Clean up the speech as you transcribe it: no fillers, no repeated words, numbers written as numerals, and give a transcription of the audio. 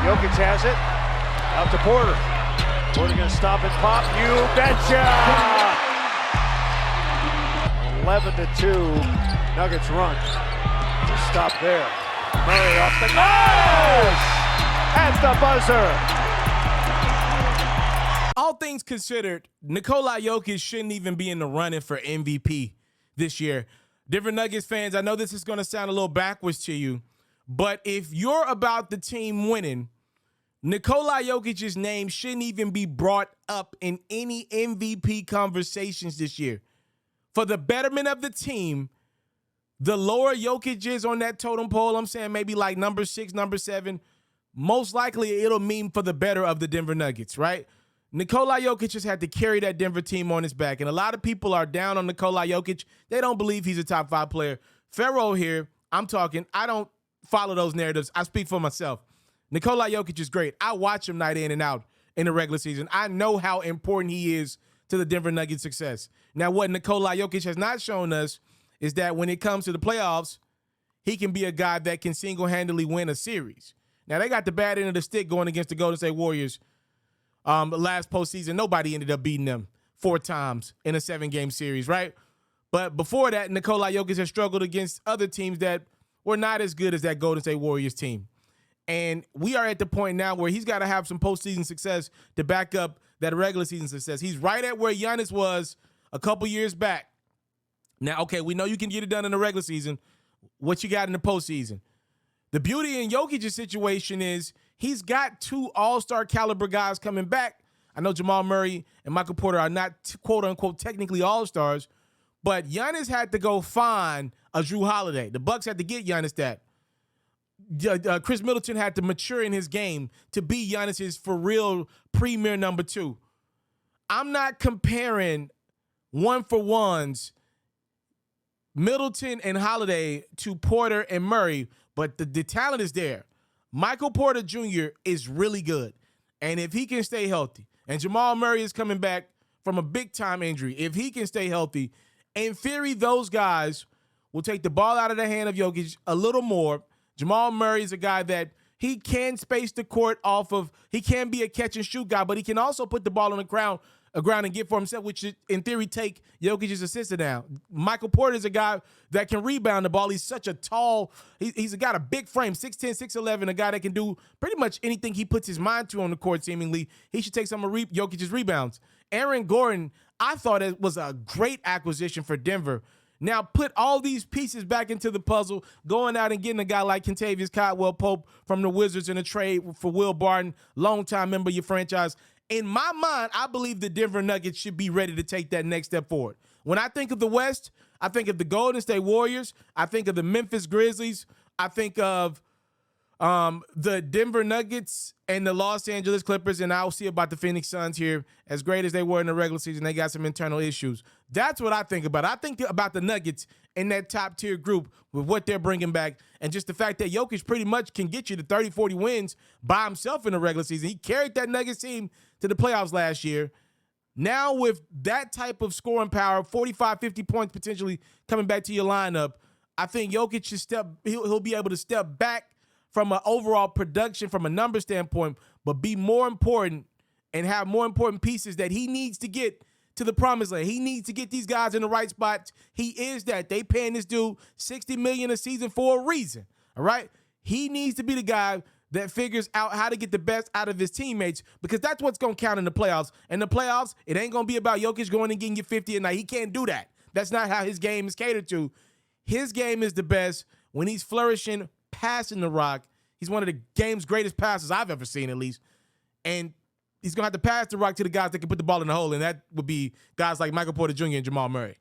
Jokic has it. Out to Porter. Porter gonna stop and pop. You betcha! 11-2. Nuggets run. Just stop there. Murray off the glass! At the buzzer. All things considered, Nikola Jokic shouldn't even be in the running for MVP this year. Denver Nuggets fans, I know this is going to sound a little backwards to you, but if you're about the team winning, Nikola Jokic's name shouldn't even be brought up in any MVP conversations this year. For the betterment of the team, the lower Jokic is on that totem pole, I'm saying maybe like number 6, number 7, most likely it'll mean for the better of the Denver Nuggets, right? Nikola Jokic just had to carry that Denver team on his back, and a lot of people are down on Nikola Jokic. They don't believe he's a top 5 player. FERRO here, I don't follow those narratives. I speak for myself. Nikola Jokic is great. I watch him night in and out in the regular season. I know how important he is to the Denver Nuggets' success. Now, what Nikola Jokic has not shown us is that when it comes to the playoffs, he can be a guy that can single-handedly win a series. Now, they got the bad end of the stick going against the Golden State Warriors. Last postseason, nobody ended up beating them 4 times in a 7-game series, right? But before that, Nikola Jokic has struggled against other teams that were not as good as that Golden State Warriors team. And we are at the point now where he's got to have some postseason success to back up that regular season success. He's right at where Giannis was a couple years back. Now, okay, we know you can get it done in the regular season. What you got in the postseason? The beauty in Jokic's situation is he's got 2 all-star caliber guys coming back. I know Jamal Murray and Michael Porter are not quote-unquote technically all-stars, but Giannis had to go find a Jrue Holiday. The Bucks had to get Giannis that. Chris Middleton had to mature in his game to be Giannis's for real premier number 2. I'm not comparing one-for-ones Middleton and Holiday to Porter and Murray, but the talent is there. Michael Porter Jr. is really good. And if he can stay healthy, and Jamal Murray is coming back from a big-time injury, if he can stay healthy, in theory, those guys will take the ball out of the hand of Jokic a little more. Jamal Murray is a guy that he can space the court off of. He can be a catch-and-shoot guy, but he can also put the ball on the ground and get for himself, which should, in theory, take Jokic's assist down. Michael Porter is a guy that can rebound the ball. He's such a tall, he's got a big frame, 6'10", 6'11", a guy that can do pretty much anything he puts his mind to on the court, seemingly. He should take some of Jokic's rebounds. Aaron Gordon, I thought it was a great acquisition for Denver. Now put all these pieces back into the puzzle, going out and getting a guy like Kentavious Caldwell-Pope from the Wizards in a trade for Will Barton, longtime member of your franchise. In my mind, I believe the Denver Nuggets should be ready to take that next step forward. When I think of the West, I think of the Golden State Warriors. I think of the Memphis Grizzlies. I think of the Denver Nuggets and the Los Angeles Clippers, and I'll see about the Phoenix Suns here. As great as they were in the regular season, they got some internal issues. That's what I think about. I think about the Nuggets in that top-tier group with what they're bringing back, and just the fact that Jokic pretty much can get you to 30, 40 wins by himself in the regular season. He carried that Nuggets team to the playoffs last year. Now with that type of scoring power, 45, 50 points potentially coming back to your lineup, I think Jokic should he'll be able to step back from an overall production, from a number standpoint, but be more important and have more important pieces that he needs to get to the promised land. He needs to get these guys in the right spots. He is that. They paying this dude $60 million a season for a reason, all right? He needs to be the guy that figures out how to get the best out of his teammates, because that's what's going to count in the playoffs. In the playoffs, it ain't going to be about Jokic going and getting you 50 a night. He can't do that. That's not how his game is catered to. His game is the best when he's flourishing, passing the rock. He's one of the game's greatest passers I've ever seen, at least. And he's going to have to pass the rock to the guys that can put the ball in the hole, and that would be guys like Michael Porter Jr. and Jamal Murray.